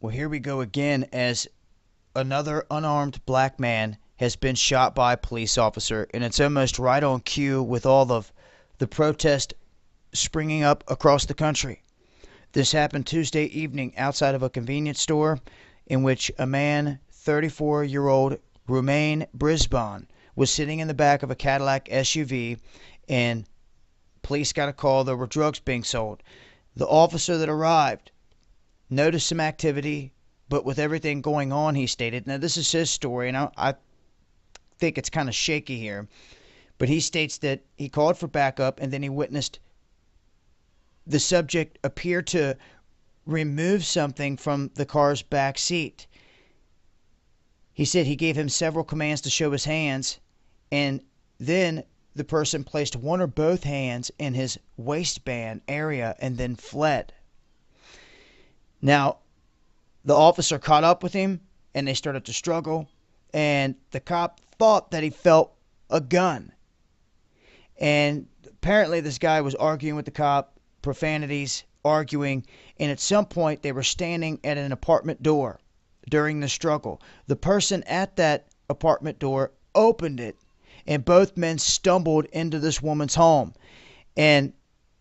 Well, here we go again as another unarmed black man has been shot by a police officer, and it's almost right on cue with all of the protest springing up across the country. This happened Tuesday evening outside of a convenience store in which a man, 34-year-old Rumain Brisbon, was sitting in the back of a Cadillac SUV, and police got a call there were drugs being sold. The officer that arrived noticed some activity, but with everything going on, he stated, now this is his story, and I think it's kind of shaky here, but he states that he called for backup and then he witnessed the subject appear to remove something from the car's back seat. He said he gave him several commands to show his hands, and then the person placed one or both hands in his waistband area and then fled. Now, the officer caught up with him, and they started to struggle, and the cop thought that he felt a gun. And apparently this guy was arguing with the cop, profanities, arguing, and at some point they were standing at an apartment door during the struggle. The person at that apartment door opened it, and both men stumbled into this woman's home. And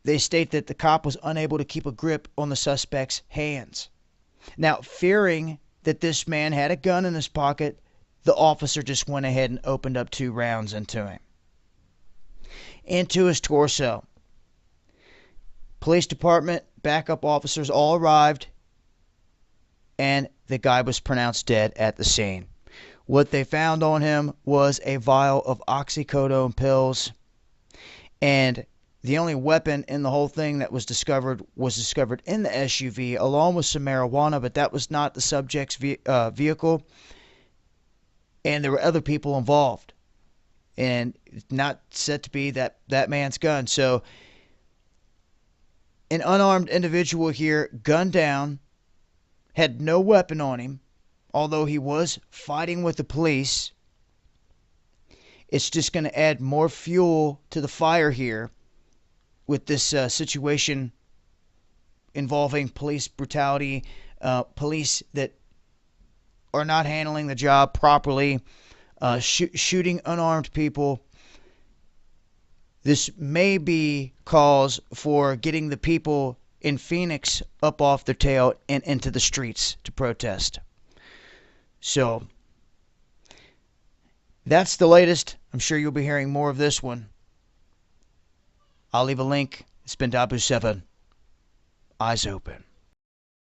they state that the cop was unable to keep a grip on the suspect's hands. Now, fearing that this man had a gun in his pocket, the officer just went ahead and opened up 2 rounds into him, into his torso. Police department, backup officers all arrived, and the guy was pronounced dead at the scene. What they found on him was a vial of oxycodone pills, and the only weapon in the whole thing that was discovered in the SUV, along with some marijuana, but that was not the subject's vehicle, and there were other people involved, and it's not said to be that man's gun. So an unarmed individual here, gunned down, had no weapon on him, although he was fighting with the police. It's just going to add more fuel to the fire here with this situation involving police brutality, police that are not handling the job properly, shooting unarmed people. This may be cause for getting the people in Phoenix up off their tail and into the streets to protest. So that's the latest. I'm sure you'll be hearing more of this one. I'll leave a link. It's been Dabu7. Eyes open.